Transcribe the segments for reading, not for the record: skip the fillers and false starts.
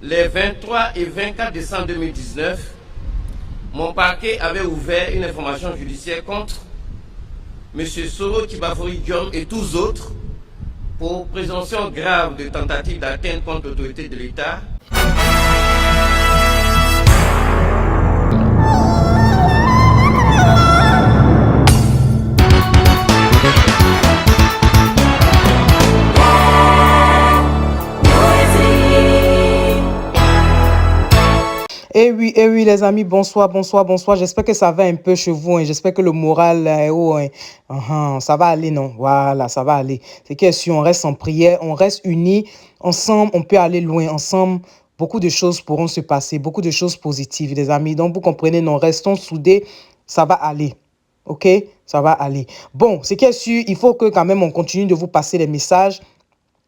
les 23 et 24 décembre 2019, mon parquet avait ouvert une information judiciaire contre M. Soro Kibafori Diom et tous autres pour présomption grave de tentative d'atteinte contre l'autorité de l'État. Eh oui, les amis, bonsoir. J'espère que ça va un peu chez vous. J'espère que le moral est haut. Ça va aller, non? Voilà, ça va aller. C'est que si on reste en prière, on reste unis, ensemble, on peut aller loin. Ensemble, beaucoup de choses pourront se passer, beaucoup de choses positives, les amis. Donc, vous comprenez, non, restons soudés, ça va aller. OK? Ça va aller. Bon, c'est que sûr, il faut que quand même on continue de vous passer les messages,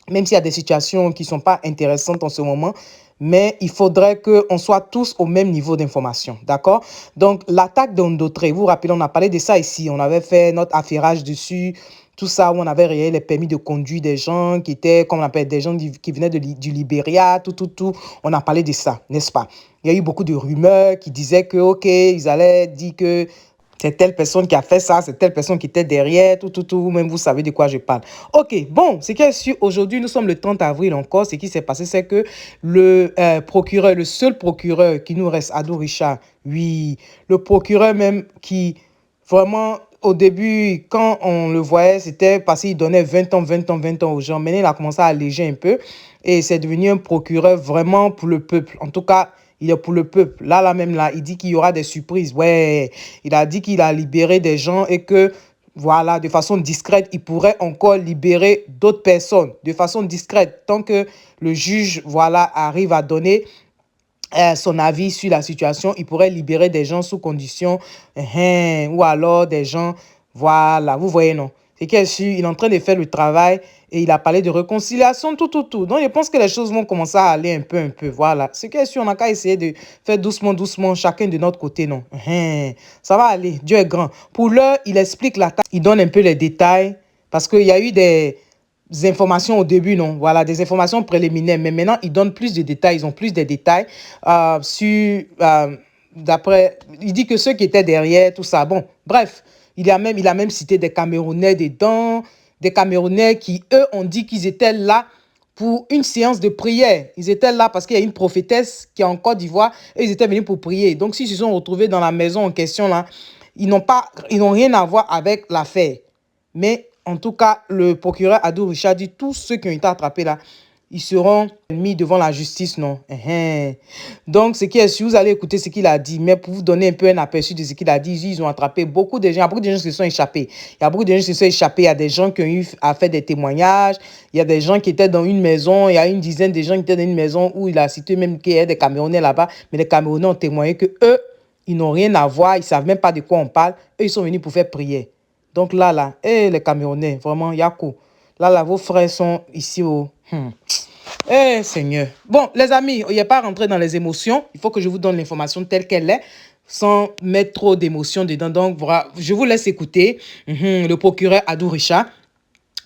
même s'il y a des situations qui ne sont pas intéressantes en ce moment. Mais il faudrait qu'on soit tous au même niveau d'information, d'accord? Donc, l'attaque d'Ondotré, vous vous rappelez, on a parlé de ça ici. On avait fait notre affairage dessus, tout ça, où on avait rayé les permis de conduire des gens qui étaient, comme on appelle, des gens qui venaient du Libéria, tout. On a parlé de ça, n'est-ce pas? Il y a eu beaucoup de rumeurs qui disaient que, OK, ils allaient dire que c'est telle personne qui a fait ça, c'est telle personne qui était derrière, tout. Même vous savez de quoi je parle. OK, bon, c'est que sûr, aujourd'hui, nous sommes le 30 avril encore. Ce qui s'est passé, c'est que le procureur, le seul procureur qui nous reste, Adou Richard, oui, le procureur même qui, vraiment, au début, quand on le voyait, c'était parce qu'il donnait 20 ans aux gens. Maintenant, il a commencé à alléger un peu et c'est devenu un procureur vraiment pour le peuple. En tout cas, il est pour le peuple. Là, il dit qu'il y aura des surprises. Ouais, il a dit qu'il a libéré des gens et que, voilà, de façon discrète, il pourrait encore libérer d'autres personnes. De façon discrète, tant que le juge, voilà, arrive à donner son avis sur la situation, il pourrait libérer des gens sous condition, ou alors des gens, voilà, vous voyez, non. C'est qu'il est en train de faire le travail et il a parlé de réconciliation, tout. Donc, je pense que les choses vont commencer à aller un peu, voilà. C'est qu'il est on n'a qu'à essayer de faire doucement, chacun de notre côté, non. Ça va aller, Dieu est grand. Pour l'heure, il explique l'attaque, il donne un peu les détails parce qu'il y a eu des informations au début, non, voilà, des informations préliminaires, mais maintenant, ils donnent plus de détails, ils ont plus de détails d'après, il dit que ceux qui étaient derrière, tout ça, bon, bref, il a même cité des Camerounais dedans, des Camerounais qui, eux, ont dit qu'ils étaient là pour une séance de prière. Ils étaient là parce qu'il y a une prophétesse qui est en Côte d'Ivoire et ils étaient venus pour prier. Donc, s'ils se sont retrouvés dans la maison en question, là, ils n'ont rien à voir avec l'affaire. Mais en tout cas, le procureur Adou Richard dit tous ceux qui ont été attrapés là, ils seront mis devant la justice, non? Donc, si vous allez écouter ce qu'il a dit, mais pour vous donner un peu un aperçu de ce qu'il a dit, ils ont attrapé beaucoup de gens. Il y a beaucoup de gens qui se sont échappés. Il y a des gens qui ont eu à faire des témoignages. Il y a des gens qui étaient dans une maison. Il y a une dizaine de gens qui étaient dans une maison où il a cité même qu'il y a des Camerounais là-bas. Mais les Camerounais ont témoigné que eux, ils n'ont rien à voir. Ils ne savent même pas de quoi on parle. Eux, ils sont venus pour faire prière. Donc là, les Camerounais, vraiment, Yakou. Là, vos frères sont ici au... Seigneur. Bon, les amis, il n'y a pas à rentrer dans les émotions. Il faut que je vous donne l'information telle qu'elle est, sans mettre trop d'émotions dedans. Donc, voilà, je vous laisse écouter le procureur Adou Richard.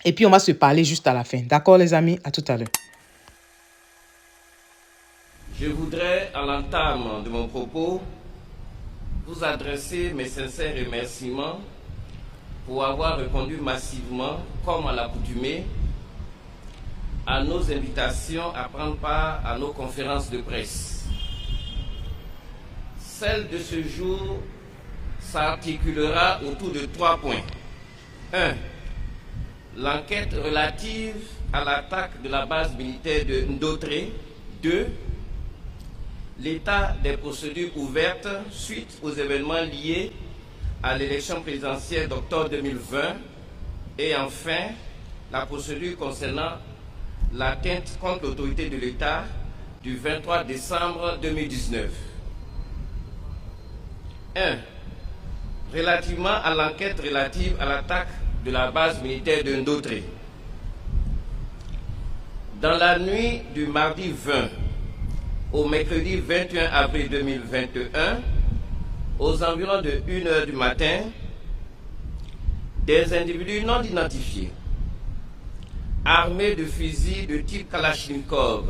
Et puis, on va se parler juste à la fin. D'accord, les amis? À tout à l'heure. Je voudrais, à l'entame de mon propos, vous adresser mes sincères remerciements pour avoir répondu massivement, comme à l'accoutumée, à nos invitations à prendre part à nos conférences de presse. Celle de ce jour s'articulera autour de 3 points. 1. L'enquête relative à l'attaque de la base militaire de Ndotré. 2. L'état des procédures ouvertes suite aux événements liés à l'élection présidentielle d'octobre 2020. Et enfin, la procédure concernant l'atteinte contre l'autorité de l'État du 23 décembre 2019. 1. Relativement à l'enquête relative à l'attaque de la base militaire de Ndotré. Dans la nuit du mardi 20 au mercredi 21 avril 2021, aux environs de 1h du matin, des individus non identifiés, armés de fusils de type Kalachnikov,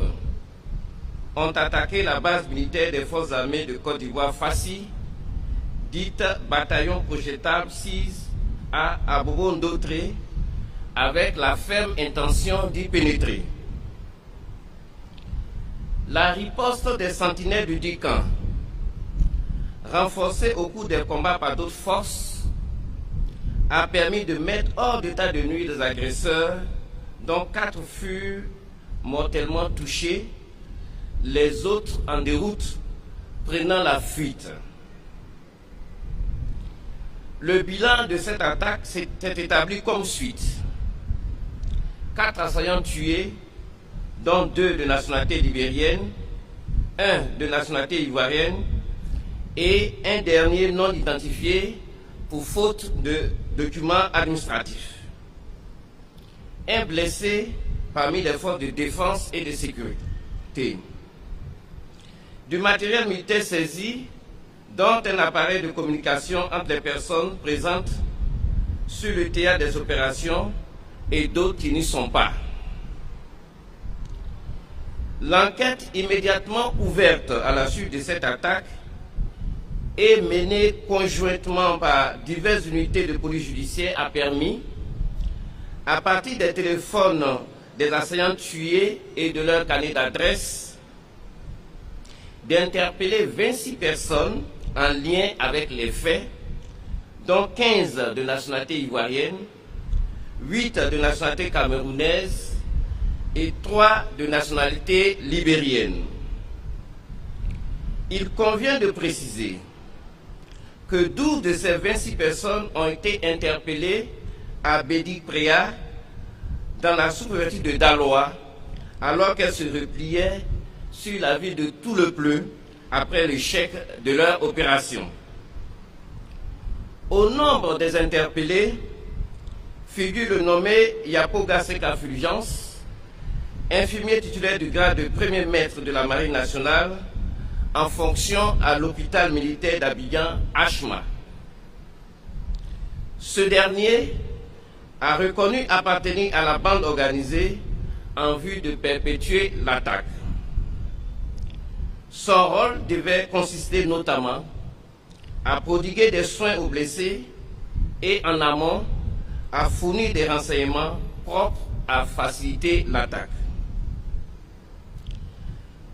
ont attaqué la base militaire des forces armées de Côte d'Ivoire Fassi, dite bataillon projetable 6 à Abobo-Ndotré, avec la ferme intention d'y pénétrer. La riposte des sentinelles du Dican, renforcée au cours des combats par d'autres forces, a permis de mettre hors d'état de nuire les agresseurs, dont 4 furent mortellement touchés, les autres en déroute prenant la fuite. Le bilan de cette attaque s'est établi comme suit. 4 assaillants tués, dont 2 de nationalité libérienne, 1 de nationalité ivoirienne et un dernier non identifié pour faute de documents administratifs. Un blessé parmi les forces de défense et de sécurité. Du matériel militaire saisi, dont un appareil de communication entre les personnes présentes sur le théâtre des opérations et d'autres qui n'y sont pas. L'enquête immédiatement ouverte à la suite de cette attaque et menée conjointement par diverses unités de police judiciaire a permis, à partir des téléphones des assaillants tués et de leur carnet d'adresse, d'interpeller 26 personnes en lien avec les faits, dont 15 de nationalité ivoirienne, 8 de nationalité camerounaise et 3 de nationalité libérienne. Il convient de préciser que 12 de ces 26 personnes ont été interpellées à Bédik-Préa, dans la sous-préfecture de Daloa, alors qu'elles se repliaient sur la ville de Toulepleu après l'échec de leur opération. Au nombre des interpellés figure le nommé Yapoga Seka Fulgence, infirmier titulaire du grade de premier maître de la Marine nationale, en fonction à l'hôpital militaire d'Abidjan, Achma. Ce dernier a reconnu appartenir à la bande organisée en vue de perpétuer l'attaque. Son rôle devait consister notamment à prodiguer des soins aux blessés et en amont à fournir des renseignements propres à faciliter l'attaque.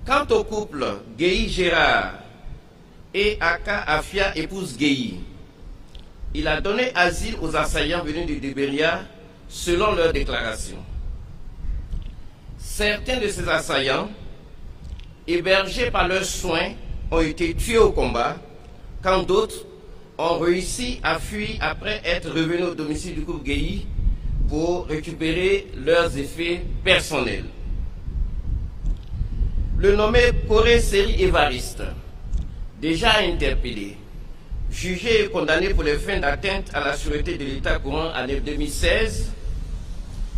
Quant au couple Guéhi-Gérard et Aka Afia épouse Guéhi, il a donné asile aux assaillants venus du Libéria selon leur déclaration. Certains de ces assaillants, hébergés par leurs soins, ont été tués au combat, quand d'autres ont réussi à fuir après être revenus au domicile du couple Guéhi pour récupérer leurs effets personnels. Le nommé Corée Seri Évariste, déjà interpellé, jugé et condamné pour les faits d'atteinte à la sûreté de l'État courant en 2016,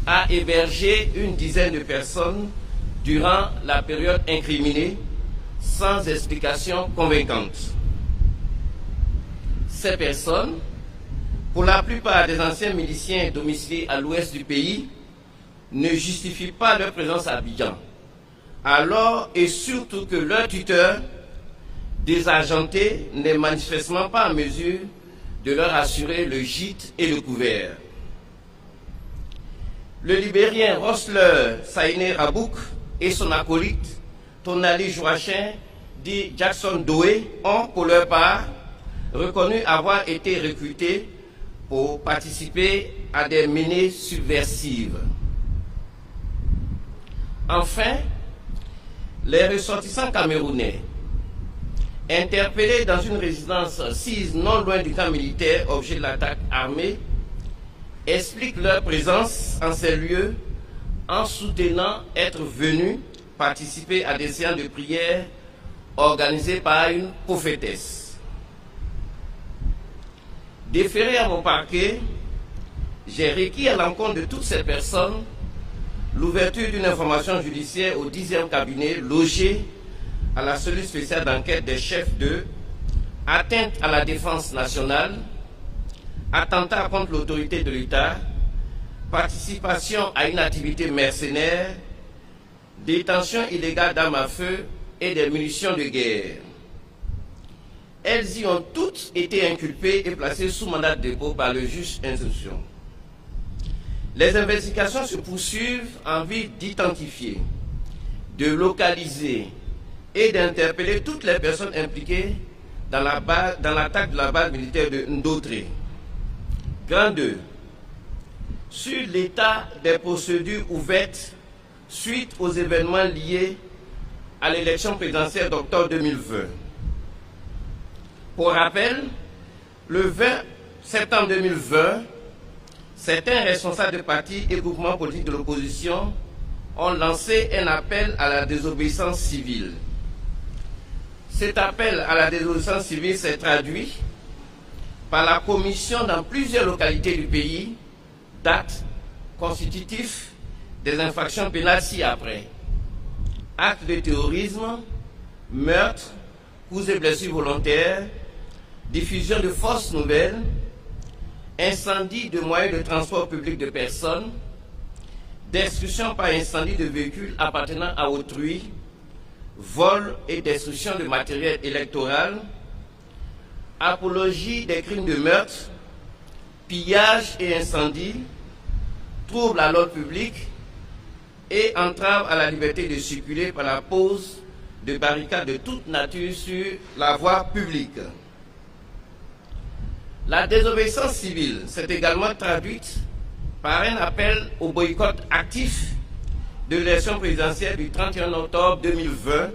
a hébergé une dizaine de personnes durant la période incriminée sans explication convaincante. Ces personnes, pour la plupart des anciens miliciens domiciliés à l'ouest du pays, ne justifient pas leur présence à Abidjan, alors et surtout que leur tuteur, désagenté, n'est manifestement pas en mesure de leur assurer le gîte et le couvert. Le Libérien Rosler Saïné Rabouk et son acolyte, Tonali Joachim, dit Jackson Doe, ont pour leur part reconnu avoir été recrutés pour participer à des menées subversives. Enfin, les ressortissants camerounais, interpellés dans une résidence sise non loin du camp militaire, objet de l'attaque armée, expliquent leur présence en ces lieux en soutenant être venus participer à des séances de prière organisées par une prophétesse. Déféré à mon parquet, j'ai requis à l'encontre de toutes ces personnes l'ouverture d'une information judiciaire au 10e cabinet logé à la cellule spéciale d'enquête des chefs de atteinte à la défense nationale, attentat contre l'autorité de l'État, participation à une activité mercenaire, détention illégale d'armes à feu et des munitions de guerre. Elles y ont toutes été inculpées et placées sous mandat de dépôt par le juge d'instruction. Les investigations se poursuivent en vue d'identifier, de localiser et d'interpeller toutes les personnes impliquées dans l'attaque de la base militaire de Ndotré. Grand 2. Sur l'état des procédures ouvertes suite aux événements liés à l'élection présidentielle d'octobre 2020. Pour rappel, le 20 septembre 2020, certains responsables de partis et groupements politiques de l'opposition ont lancé un appel à la désobéissance civile. Cet appel à la désobéissance civile s'est traduit par la commission dans plusieurs localités du pays d'actes constitutifs des infractions pénales ci-après. Actes de terrorisme, meurtres, coups et blessures volontaires, diffusion de fausses nouvelles, incendie de moyens de transport public de personnes, destruction par incendie de véhicules appartenant à autrui, vol et destruction de matériel électoral, apologie des crimes de meurtre, pillage et incendie, trouble à l'ordre public et entrave à la liberté de circuler par la pose de barricades de toute nature sur la voie publique. La désobéissance civile s'est également traduite par un appel au boycott actif de l'élection présidentielle du 31 octobre 2020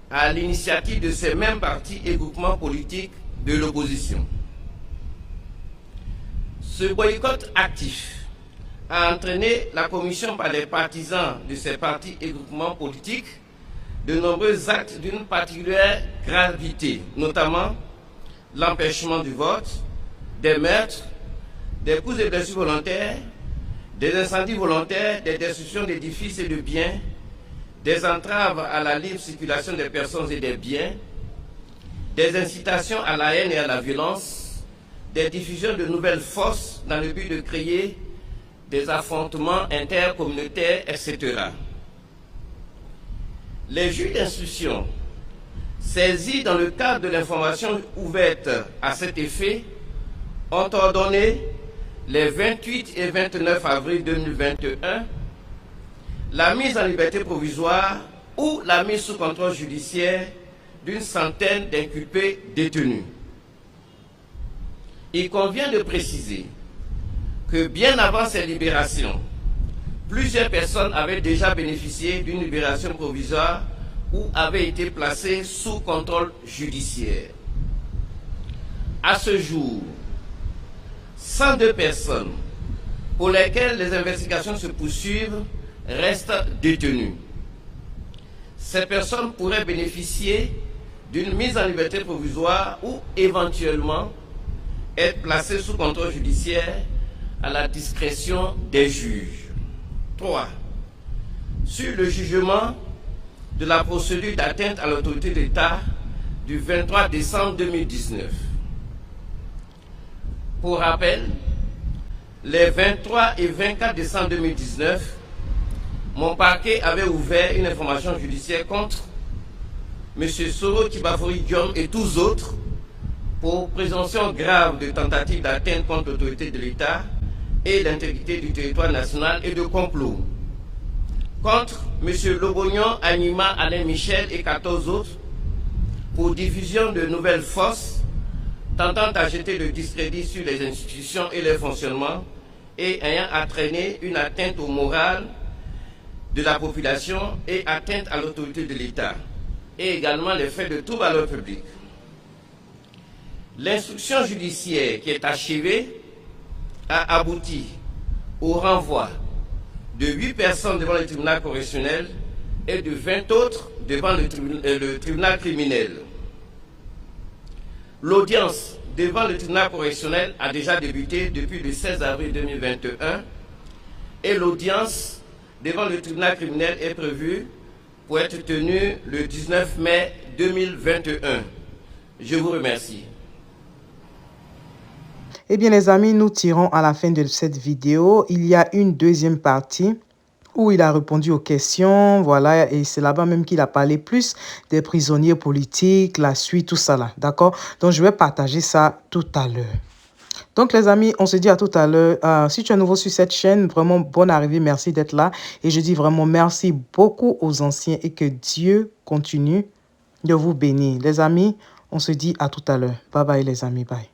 à l'initiative de ces mêmes partis et groupements politiques de l'opposition. Ce boycott actif a entraîné la commission par les partisans de ces partis et groupements politiques de nombreux actes d'une particulière gravité, notamment l'empêchement du vote, des meurtres, des coups et blessures volontaires, des incendies volontaires, des destructions d'édifices et de biens, des entraves à la libre circulation des personnes et des biens, des incitations à la haine et à la violence, des diffusions de nouvelles fausses dans le but de créer des affrontements intercommunautaires, etc. Les juges d'instruction, saisis dans le cadre de l'information ouverte à cet effet, ont ordonné les 28 et 29 avril 2021 la mise en liberté provisoire ou la mise sous contrôle judiciaire d'une centaine d'inculpés détenus. Il convient de préciser que bien avant ces libérations, plusieurs personnes avaient déjà bénéficié d'une libération provisoire ou avaient été placées sous contrôle judiciaire. À ce jour, 102 personnes pour lesquelles les investigations se poursuivent restent détenues. Ces personnes pourraient bénéficier d'une mise en liberté provisoire ou éventuellement être placées sous contrôle judiciaire à la discrétion des juges. 3. Sur le jugement de la procédure d'atteinte à l'autorité d'État du 23 décembre 2019. Pour rappel, les 23 et 24 décembre 2019, mon parquet avait ouvert une information judiciaire contre M. Soro Kibafori Guillaume et tous autres pour présomption grave de tentative d'atteinte contre l'autorité de l'État et l'intégrité du territoire national et de complot. Contre M. Lobognon, Anima, Alain Michel et 14 autres pour diffusion de nouvelles fausses tentant à jeter le discrédit sur les institutions et leur fonctionnement et ayant entraîné une atteinte au moral de la population et atteinte à l'autorité de l'État, et également les faits de trouble à l'ordre public. L'instruction judiciaire qui est achevée a abouti au renvoi de 8 personnes devant le tribunal correctionnel et de 20 autres devant le tribunal criminel. L'audience devant le tribunal correctionnel a déjà débuté depuis le 16 avril 2021 et l'audience devant le tribunal criminel est prévue pour être tenue le 19 mai 2021. Je vous remercie. Eh bien les amis, nous tirons à la fin de cette vidéo. Il y a une deuxième partie où il a répondu aux questions, voilà, et c'est là-bas même qu'il a parlé plus des prisonniers politiques, la suite, tout ça là, d'accord? Donc, je vais partager ça tout à l'heure. Donc, les amis, on se dit à tout à l'heure. Si tu es nouveau sur cette chaîne, vraiment bonne arrivée, merci d'être là. Et je dis vraiment merci beaucoup aux anciens et que Dieu continue de vous bénir. Les amis, on se dit à tout à l'heure. Bye bye les amis, bye.